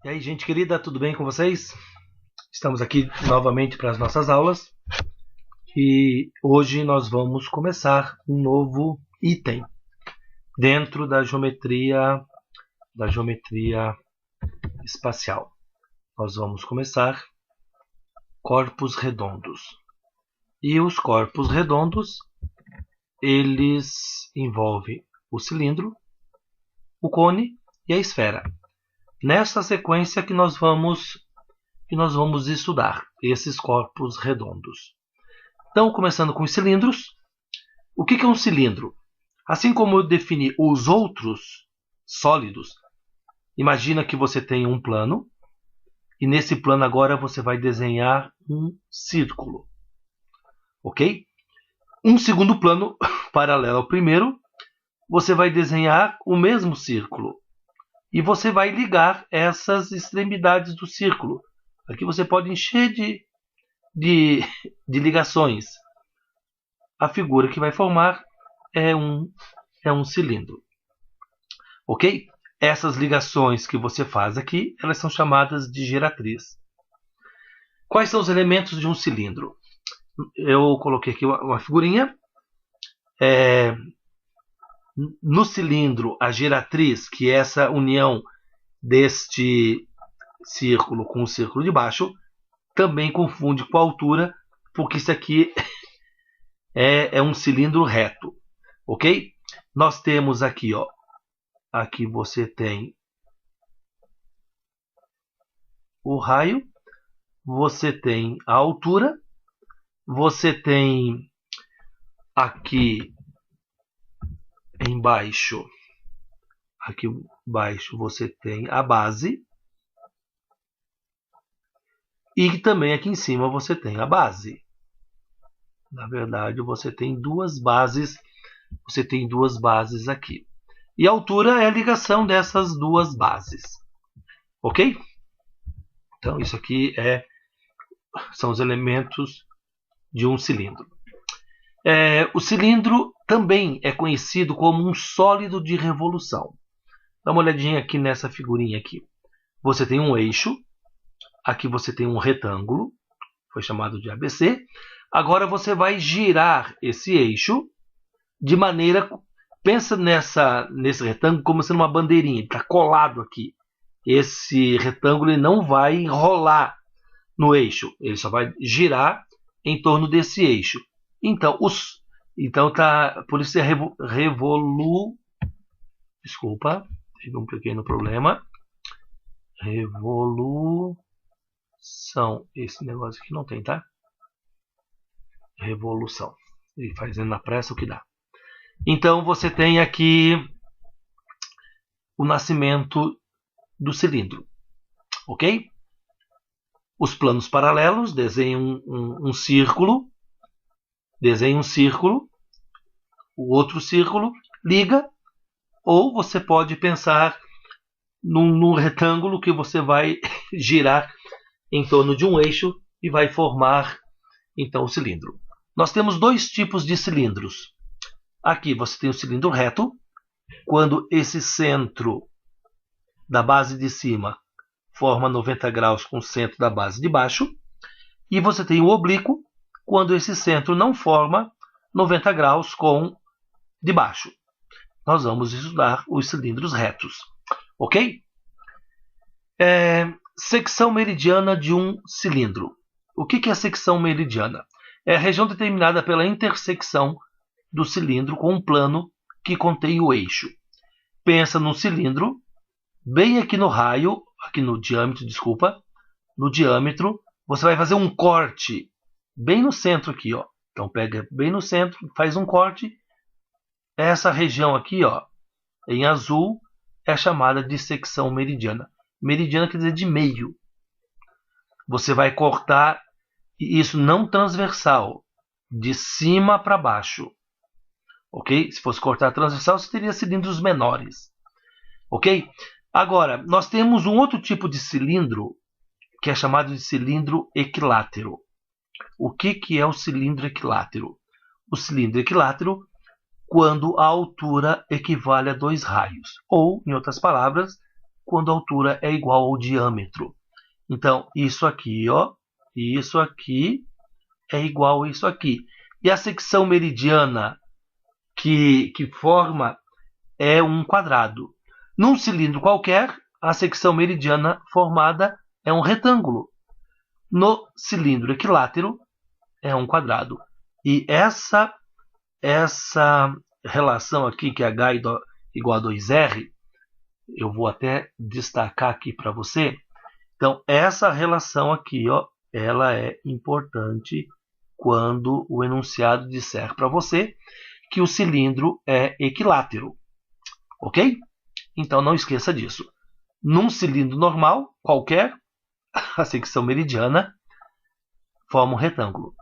E aí, gente querida, tudo bem com vocês? Estamos aqui novamente para as nossas aulas e hoje nós vamos começar um novo item dentro da geometria espacial. Nós vamos começar corpos redondos. E os corpos redondos, eles envolvem o cilindro, o cone e a esfera. Nessa sequência que nós vamos estudar esses corpos redondos. Então, começando com os cilindros. O que é um cilindro? Assim como eu defini os outros sólidos, imagina que você tem um plano e nesse plano agora você vai desenhar um círculo, ok? Um segundo plano paralelo ao primeiro, você vai desenhar o mesmo círculo e você vai ligar essas extremidades do círculo. Aqui você pode encher de ligações. A figura que vai formar é um cilindro. Ok? Essas ligações que você faz aqui, elas são chamadas de geratriz. Quais são os elementos de um cilindro? Eu coloquei aqui uma figurinha. No cilindro, a geratriz, que é essa união deste círculo com o círculo de baixo, também confunde com a altura, porque isso aqui é um cilindro reto, ok? Nós temos aqui, ó, aqui você tem o raio, você tem a altura, você tem aqui embaixo, você tem a base, e também aqui em cima você tem a base. Na verdade, você tem duas bases aqui. E a altura é a ligação dessas duas bases. Ok? Então, isso aqui são os elementos de um cilindro. O cilindro também é conhecido como um sólido de revolução. Dá uma olhadinha aqui nessa figurinha aqui. Você tem um eixo. Aqui você tem um retângulo. Foi chamado de ABC. Agora você vai girar esse eixo de maneira... Pensa nesse retângulo como sendo uma bandeirinha. Está colado aqui. Esse retângulo ele não vai rolar no eixo. Ele só vai girar em torno desse eixo. Então tá, por isso é Desculpa, tive um pequeno problema. Revolução. Esse negócio aqui não tem, tá? Revolução. E fazendo na pressa o que dá. Então você tem aqui o nascimento do cilindro, ok? Os planos paralelos desenham um círculo, o outro círculo liga, ou você pode pensar num retângulo que você vai girar em torno de um eixo e vai formar então o cilindro. Nós temos dois tipos de cilindros. Aqui você tem o cilindro reto, quando esse centro da base de cima forma 90 graus com o centro da base de baixo. E você tem o oblíquo, quando esse centro não forma 90 graus com de baixo. Nós vamos estudar os cilindros retos. Ok? Secção meridiana de um cilindro. O que é a secção meridiana? É a região determinada pela intersecção do cilindro com um plano que contém o eixo. Pensa no cilindro, bem aqui no raio, no diâmetro, você vai fazer um corte bem no centro aqui, ó. Então pega bem no centro, faz um corte. Essa região aqui, ó, em azul, é chamada de secção meridiana. Meridiana quer dizer de meio. Você vai cortar isso não transversal, de cima para baixo. Ok? Se fosse cortar transversal, você teria cilindros menores. Ok? Agora, nós temos um outro tipo de cilindro que é chamado de cilindro equilátero. O que é o cilindro equilátero? O cilindro equilátero, quando a altura equivale a 2 raios. Ou, em outras palavras, quando a altura é igual ao diâmetro. Então, isso aqui, ó, isso aqui é igual a isso aqui. E a secção meridiana que forma é um quadrado. Num cilindro qualquer, a secção meridiana formada é um retângulo. No cilindro equilátero, é um quadrado. E essa relação aqui, que é H igual a 2R, eu vou até destacar aqui para você. Então, essa relação aqui, ó, ela é importante quando o enunciado disser para você que o cilindro é equilátero. Ok? Então, não esqueça disso. Num cilindro normal, qualquer, a secção meridiana forma um retângulo.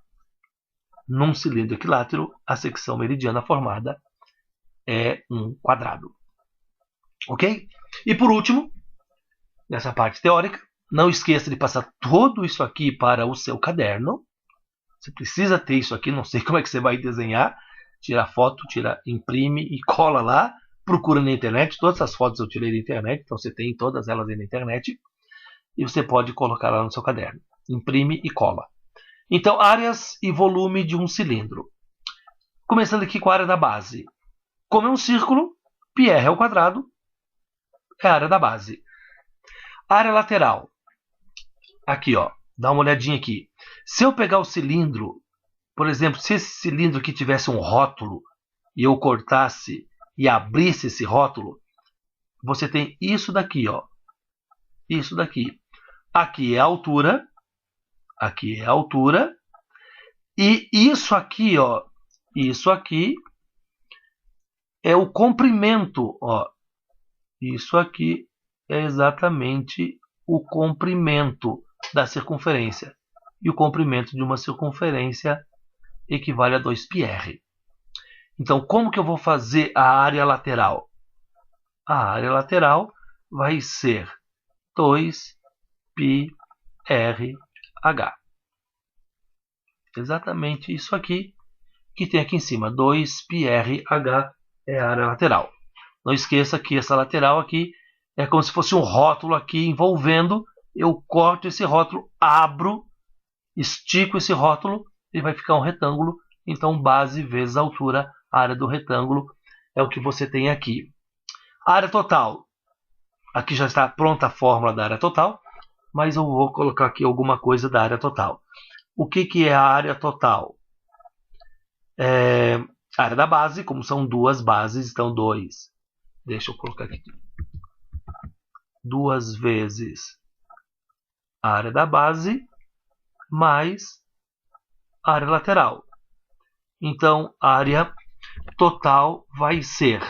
Num cilindro equilátero, a secção meridiana formada é um quadrado. Ok? E por último, nessa parte teórica, não esqueça de passar tudo isso aqui para o seu caderno. Você precisa ter isso aqui, não sei como é que você vai desenhar. Tira foto, imprime e cola lá. Procura na internet, todas as fotos eu tirei da internet, então você tem todas elas aí na internet. E você pode colocar lá no seu caderno. Imprime e cola. Então, áreas e volume de um cilindro. Começando aqui com a área da base. Como é um círculo, πr ao quadrado é a área da base. Área lateral. Aqui, ó, dá uma olhadinha aqui. Se eu pegar o cilindro, por exemplo, se esse cilindro aqui tivesse um rótulo e eu cortasse e abrisse esse rótulo, você tem isso daqui, ó. Isso daqui. Aqui é a altura. Aqui é a altura. E isso aqui, ó. Isso aqui é o comprimento, ó. Isso aqui é exatamente o comprimento da circunferência. E o comprimento de uma circunferência equivale a 2πr. Então, como que eu vou fazer a área lateral? A área lateral vai ser 2πrh. Exatamente isso aqui que tem aqui em cima. 2πrh é a área lateral. Não esqueça que essa lateral aqui é como se fosse um rótulo aqui envolvendo. Eu corto esse rótulo, abro, estico esse rótulo e vai ficar um retângulo. Então, base vezes altura, a área do retângulo é o que você tem aqui. A área total. Aqui já está pronta a fórmula da área total, mas eu vou colocar aqui alguma coisa da área total. O que é a área total? A área da base, como são duas bases, então 2. Deixa eu colocar aqui. 2 vezes a área da base mais a área lateral. Então, a área total vai ser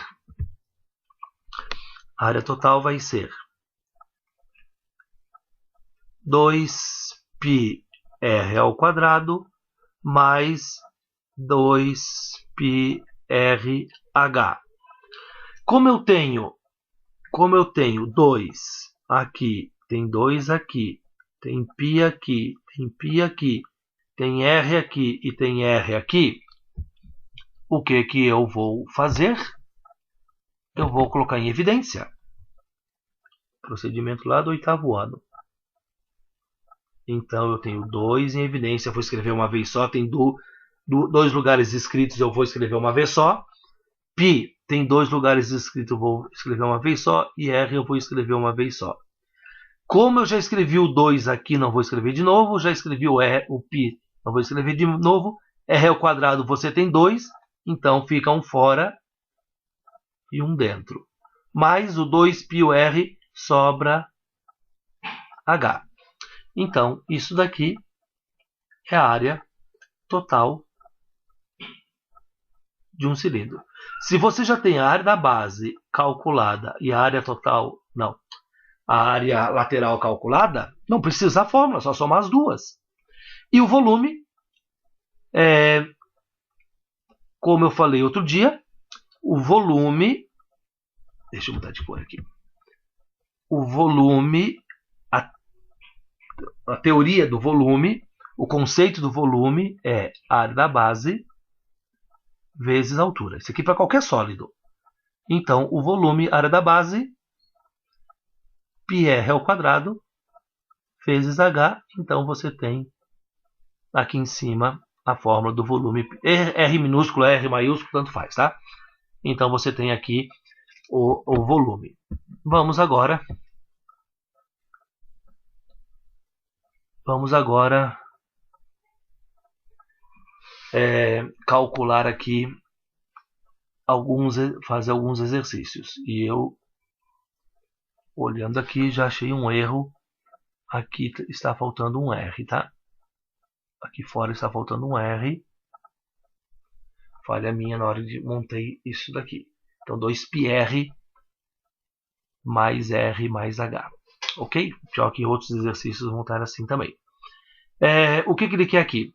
2πr ao quadrado mais 2πrh. Como eu tenho 2 aqui, tem 2 aqui, tem π aqui, tem π aqui, tem r aqui e tem r aqui, o que eu vou fazer? Eu vou colocar em evidência. Procedimento lá do 8º ano. Então, eu tenho 2 em evidência, eu vou escrever uma vez só. Tem 2 lugares escritos, eu vou escrever uma vez só. Π tem 2 lugares escritos, eu vou escrever uma vez só. E R eu vou escrever uma vez só. Como eu já escrevi o 2 aqui, não vou escrever de novo. Já escrevi o π, não vou escrever de novo. R ao quadrado você tem 2, então fica um fora e um dentro. Mais o 2π o R sobra H. Então, isso daqui é a área total de um cilindro. Se você já tem a área da base calculada e a área total, não, a área lateral calculada, não precisa usar a fórmula, só somar as duas. E o volume, como eu falei outro dia, o volume, deixa eu mudar de cor aqui, o volume, a teoria do volume, o conceito do volume é a área da base vezes a altura. Isso aqui para qualquer sólido. Então, o volume, área da base, πr ao quadrado vezes h. Então você tem aqui em cima a fórmula do volume. R minúsculo, R maiúsculo, tanto faz, tá? Então você tem aqui o volume. Vamos agora calcular aqui fazer alguns exercícios. E eu, olhando aqui, já achei um erro. Aqui está faltando um R, tá? Aqui fora está faltando um R. Falha minha na hora de montei isso daqui. Então 2πr mais R mais H. Ok? Já que outros exercícios vão estar assim também. O que ele quer aqui?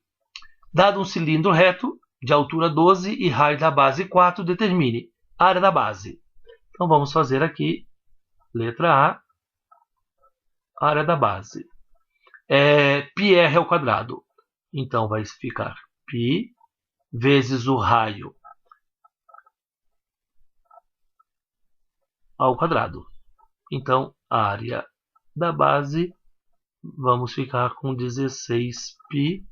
Dado um cilindro reto de altura 12 e raio da base 4, determine a área da base. Então vamos fazer aqui, letra A, área da base. πr ao quadrado. Então vai ficar π vezes o raio ao quadrado. Então, a área da base, vamos ficar com 16π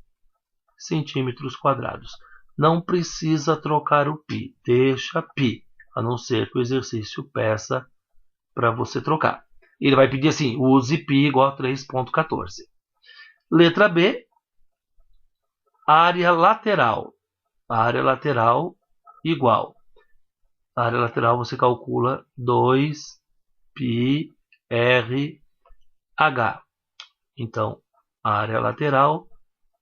centímetros quadrados. Não precisa trocar o π, deixa π, a não ser que o exercício peça para você trocar. Ele vai pedir assim, use π igual a 3,14. Letra B, área lateral. A área lateral igual. A área lateral você calcula 2πrh. Então, a área lateral,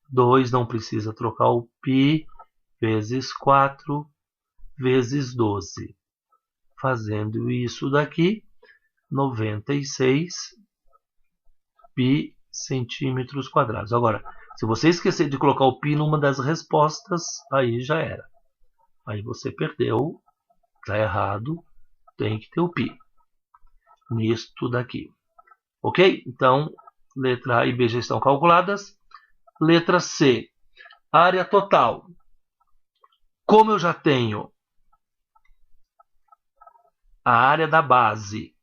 2 não precisa trocar o π, vezes 4, vezes 12. Fazendo isso daqui, 96 π centímetros quadrados. Agora, se você esquecer de colocar o π numa das respostas, aí já era. Aí você perdeu, está errado, tem que ter o π nisto daqui. Ok? Então, letra A e B já estão calculadas. Letra C, área total. Como eu já tenho a área da base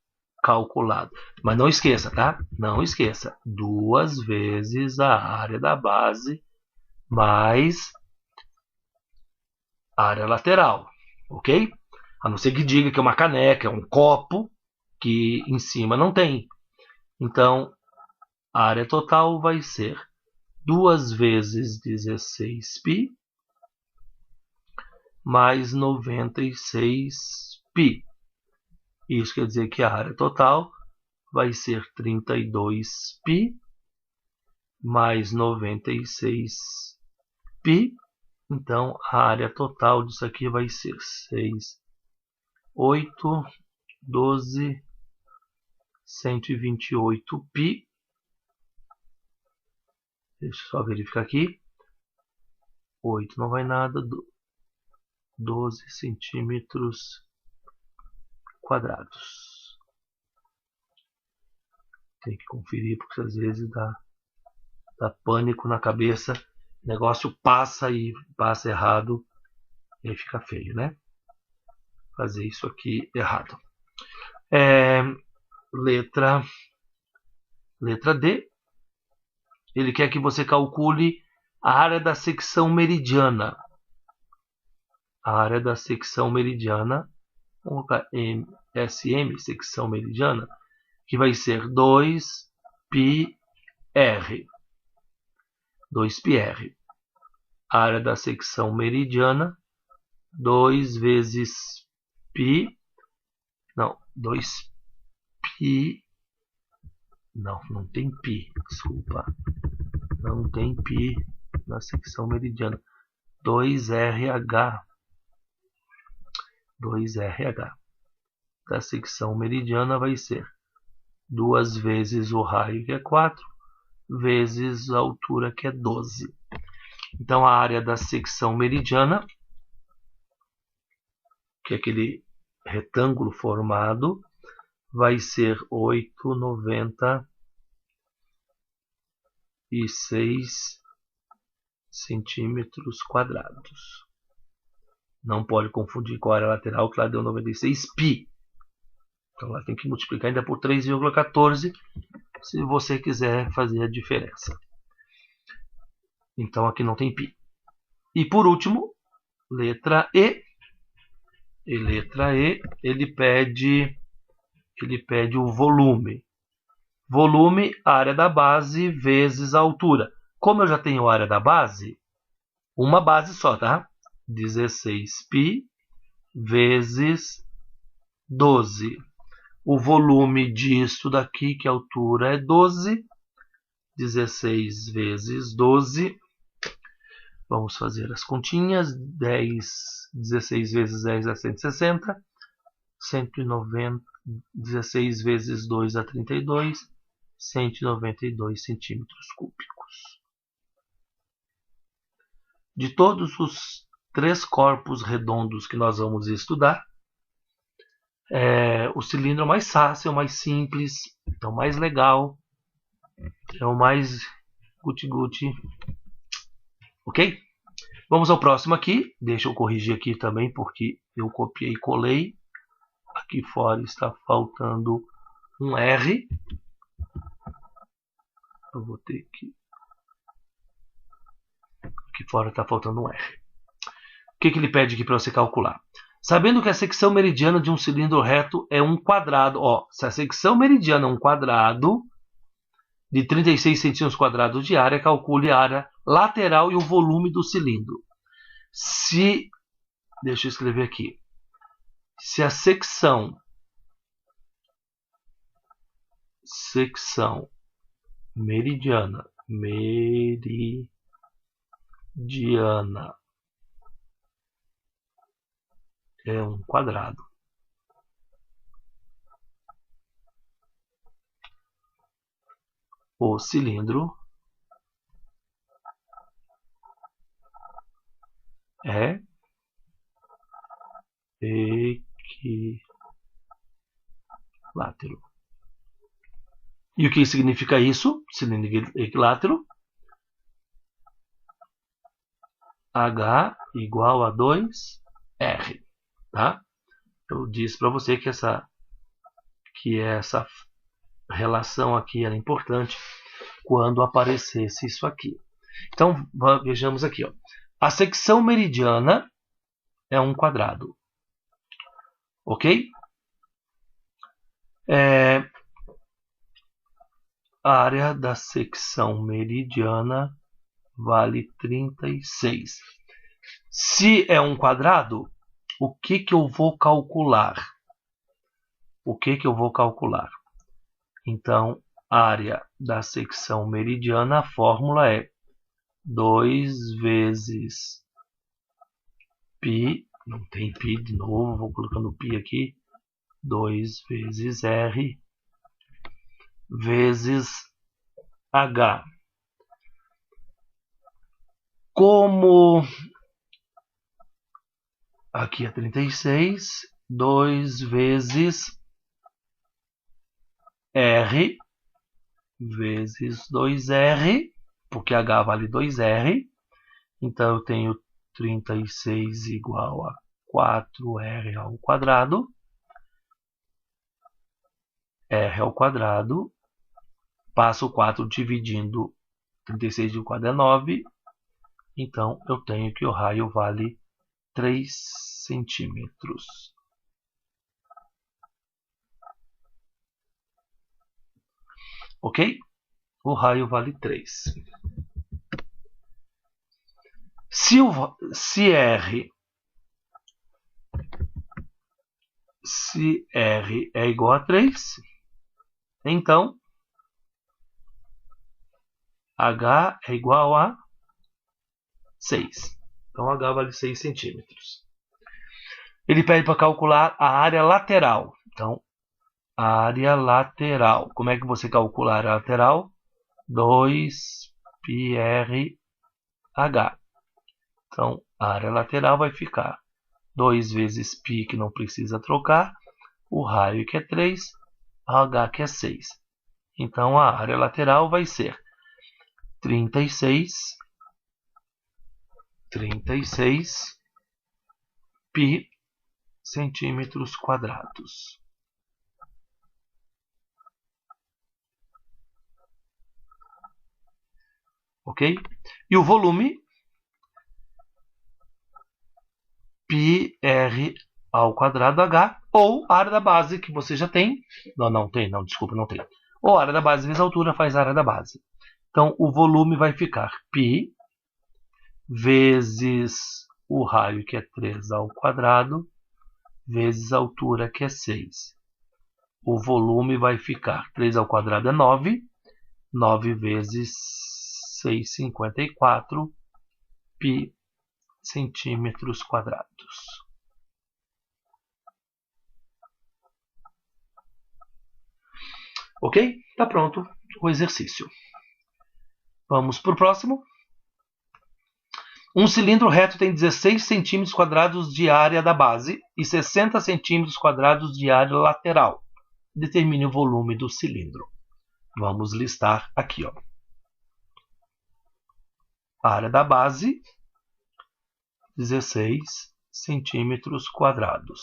calculada, mas não esqueça, tá? Não esqueça, 2 vezes a área da base mais a área lateral, ok? A não ser que diga que é uma caneca, é um copo, que em cima não tem. Então, a área total vai ser 2 vezes 16π mais 96π. Isso quer dizer que a área total vai ser 32π mais 96π. Então, a área total disso aqui vai ser 6, 8, 12, 128π. Deixa eu só verificar aqui. 8 não vai nada. 12 centímetros quadrados. Tem que conferir, porque às vezes dá pânico na cabeça. O negócio passa e passa errado. E aí fica feio, né? Fazer isso aqui errado. Letra D. Ele quer que você calcule a área da secção meridiana. A área da secção meridiana, vamos colocar SM, secção meridiana, que vai ser 2πr. 2πr. A área da secção meridiana, 2 vezes π, não, 2π, não tem π, desculpa, não tem π na secção meridiana, 2RH, 2RH da secção meridiana vai ser 2 vezes o raio, que é 4, vezes a altura, que é 12. Então, a área da secção meridiana, que é aquele retângulo formado, vai ser 8,96 centímetros quadrados. Não pode confundir com a área lateral, que lá deu 96π. Então ela tem que multiplicar ainda por 3,14 se você quiser fazer a diferença. Então aqui não tem π. E por último, letra E. E letra E, ele pede o volume. Volume, área da base vezes a altura. Como eu já tenho a área da base, uma base só, tá? 16π vezes 12. O volume disso daqui, que a altura é 12. 16 vezes 12. Vamos fazer as continhas. 16 vezes 10 é 160. 190, 16 vezes 2 é 32. 192 centímetros cúbicos. De todos os 3 corpos redondos que nós vamos estudar, o cilindro é o mais fácil, é o mais simples, é o mais legal, é o mais guti-guti. Ok? Vamos ao próximo aqui. Deixa eu corrigir aqui também, porque eu copiei e colei. Aqui fora está faltando um R. Eu vou ter que... Aqui fora está faltando um R. O que ele pede aqui para você calcular? Sabendo que a secção meridiana de um cilindro reto é um quadrado. Ó, se a secção meridiana é um quadrado de 36 centímetros quadrados de área, calcule a área lateral e o volume do cilindro. Deixa eu escrever aqui. Se a secção meridiana é um quadrado, o cilindro é equilátero. E o que significa isso? Cilindro equilátero. H igual a 2R. Tá? Eu disse para você que essa relação aqui era importante quando aparecesse isso aqui. Então, vejamos aqui. Ó. A secção meridiana é um quadrado. Ok? A área da secção meridiana vale 36. Se é um quadrado, o que eu vou calcular? Então, área da secção meridiana, a fórmula é 2 vezes π, não tem π de novo, vou colocando π aqui, 2 vezes R vezes H. Como aqui é 36, 2 vezes R vezes 2R, porque H vale 2R. Então eu tenho 36 igual a 4R ao quadrado. R ao quadrado. Passo o 4 dividindo 36 dividido 4 é 9. Então eu tenho que o raio vale 3 centímetros. Ok? O raio vale 3. Se R é igual a 3, então H é igual a 6. Então H vale 6 centímetros. Ele pede para calcular a área lateral. Então, a área lateral. Como é que você calcula a área lateral? 2πrh. Então, a área lateral vai ficar 2 vezes π, que não precisa trocar, o raio, que é 3, h, que é 6. Então, a área lateral vai ser 36 π centímetros quadrados. ok? E o volume, πr ao quadrado h, ou a área da base que você já tem. Não tem. Ou a área da base vezes a altura faz a área da base. Então, o volume vai ficar π vezes o raio, que é 3 ao quadrado, vezes a altura, que é 6. O volume vai ficar 3 ao quadrado é 9. 9 vezes 6, 54 π centímetros quadrados. Ok? Está pronto o exercício. Vamos para o próximo. Um cilindro reto tem 16 centímetros quadrados de área da base e 60 centímetros quadrados de área lateral. Determine o volume do cilindro. Vamos listar aqui, ó. A área da base, 16 centímetros quadrados.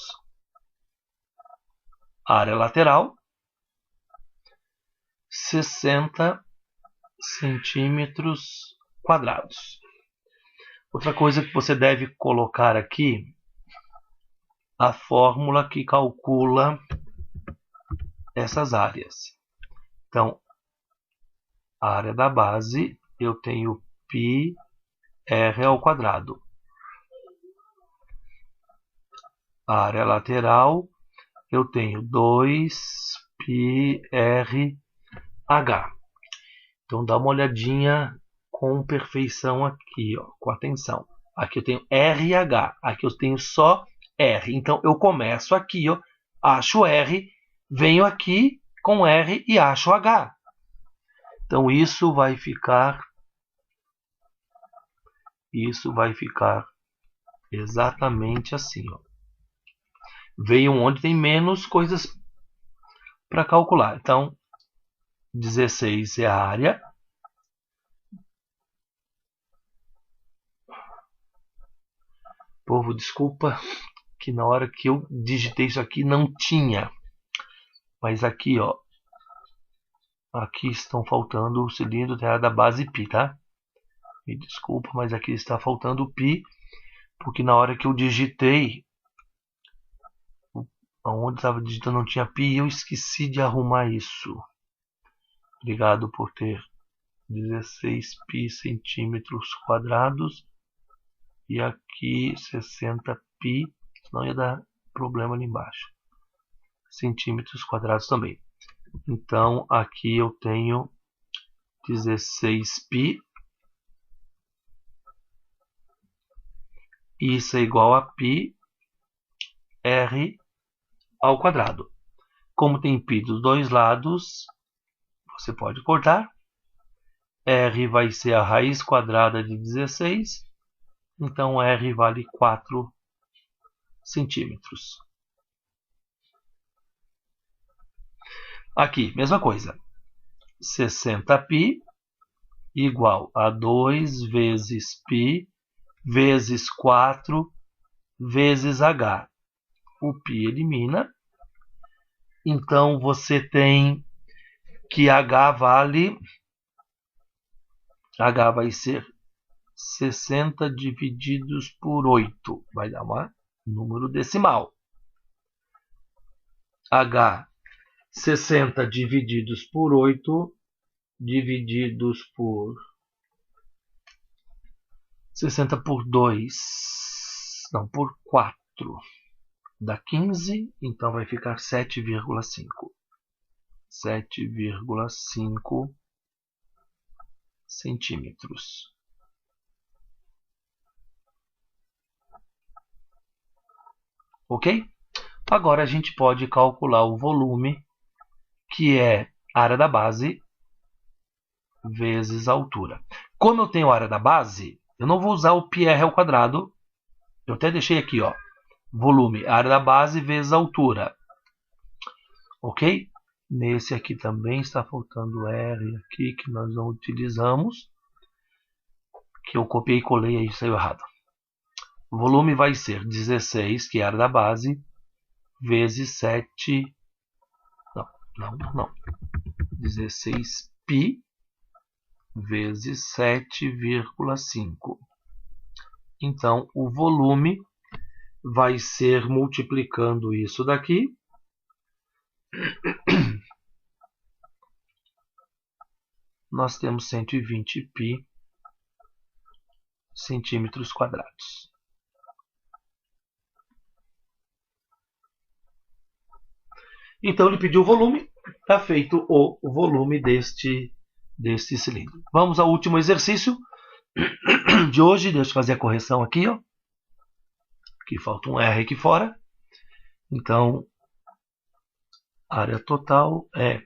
A área lateral, 60 centímetros quadrados. Outra coisa que você deve colocar aqui, a fórmula que calcula essas áreas. Então, a área da base, eu tenho πr ao quadrado. A área lateral, eu tenho 2πrh. Então, dá uma olhadinha com perfeição aqui, ó, com atenção. Aqui eu tenho R e H, aqui eu tenho só R. Então, eu começo aqui, ó, acho R, venho aqui com R e acho H. Então, isso vai ficar exatamente assim, ó. Venho onde tem menos coisas para calcular. Então, 16 é a área. Povo, desculpa que na hora que eu digitei isso aqui não tinha. Mas aqui, ó. Aqui estão faltando o cilindro da área da base π, tá? Me desculpa, mas aqui está faltando o π. Porque na hora que eu digitei, onde estava digitando não tinha π e eu esqueci de arrumar isso. Obrigado por ter 16 π centímetros quadrados. E aqui 60 π, senão ia dar problema ali embaixo. Centímetros quadrados também. Então, aqui eu tenho 16 π. Isso é igual a π r ao quadrado. Como tem π dos dois lados, você pode cortar. R vai ser a raiz quadrada de 16. Então, R vale 4 centímetros. Aqui, mesma coisa. 60 π igual a 2 vezes π vezes 4 vezes H. O π elimina. Então, você tem que H vai ser 60 divididos por 8. Vai dar um número decimal. H, 60 divididos por 8, divididos por 60 por 2, não, por 4, dá 15, então vai ficar 7,5. 7,5 centímetros. Ok? Agora a gente pode calcular o volume, que é a área da base vezes a altura. Como eu tenho a área da base, eu não vou usar o πr ao quadrado. Eu até deixei aqui, ó, volume, área da base vezes a altura. Ok? Nesse aqui também está faltando R aqui, que nós não utilizamos. Que eu copiei e colei aí, saiu errado. O volume vai ser 16, que é a área da base, vezes 7... Não. 16 π vezes 7,5. Então, o volume vai ser multiplicando isso daqui. Nós temos 120 π centímetros quadrados. Então, ele pediu o volume, está feito o volume deste cilindro. Vamos ao último exercício de hoje. Deixa eu fazer a correção aqui, ó. Aqui falta um R aqui fora. Então, a área total é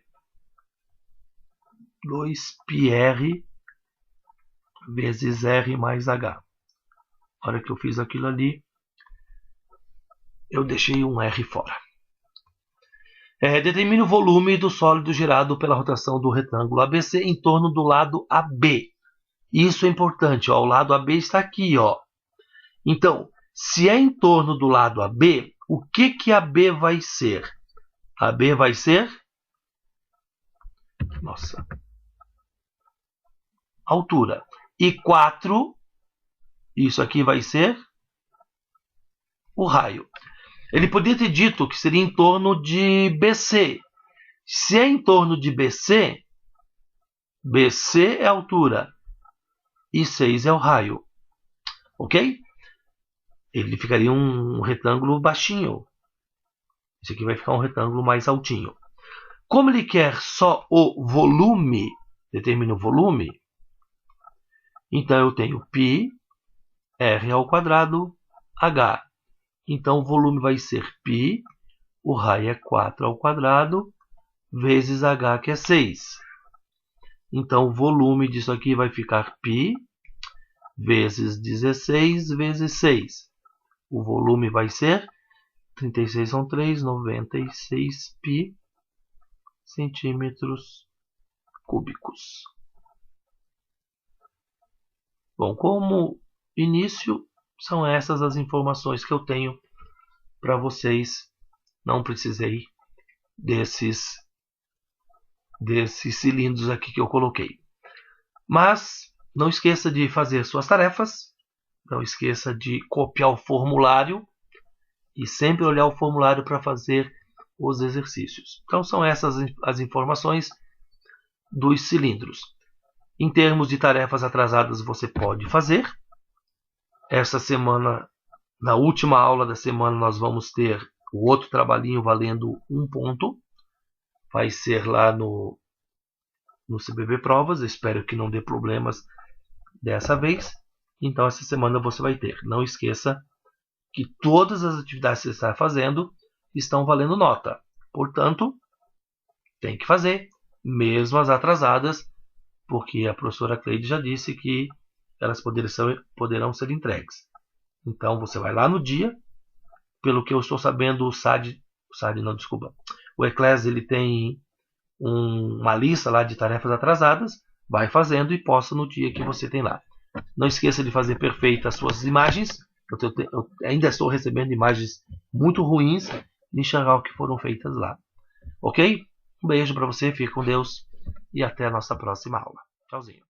2πr vezes R mais H. Na hora que eu fiz aquilo ali, eu deixei um R fora. Determine o volume do sólido girado pela rotação do retângulo ABC em torno do lado AB. Isso é importante, ó, o lado AB está aqui, ó. Então, se é em torno do lado AB, o que AB vai ser? AB vai ser altura. E 4, isso aqui vai ser o raio. Ele podia ter dito que seria em torno de BC. Se é em torno de BC, BC é a altura e 6 é o raio. Ok? Ele ficaria um retângulo baixinho. Esse aqui vai ficar um retângulo mais altinho. Como ele quer só o volume, determina o volume, então eu tenho π, R ao quadrado, H. Então, o volume vai ser π, o raio é 4 ao quadrado, vezes H, que é 6. Então, o volume disso aqui vai ficar π, vezes 16, vezes 6. O volume vai ser 36 são 3, 96 π centímetros cúbicos. Bom, como início, são essas as informações que eu tenho para vocês. Não precisei desses cilindros aqui que eu coloquei. Mas não esqueça de fazer suas tarefas. Não esqueça de copiar o formulário. E sempre olhar o formulário para fazer os exercícios. Então são essas as informações dos cilindros. Em termos de tarefas atrasadas, você pode fazer. Essa semana, na última aula da semana, nós vamos ter o outro trabalhinho valendo 1 ponto. Vai ser lá no CBB Provas. Eu espero que não dê problemas dessa vez. Então, essa semana você vai ter. Não esqueça que todas as atividades que você está fazendo estão valendo nota. Portanto, tem que fazer, mesmo as atrasadas, porque a professora Cleide já disse que elas poderão ser entregues. Então, você vai lá no dia. Pelo que eu estou sabendo, o Eclés ele tem uma lista lá de tarefas atrasadas. Vai fazendo e posta no dia que você tem lá. Não esqueça de fazer perfeitas as suas imagens. Eu ainda estou recebendo imagens muito ruins de enxergar o que foram feitas lá. Ok? Um beijo para você, fique com Deus e até a nossa próxima aula. Tchauzinho.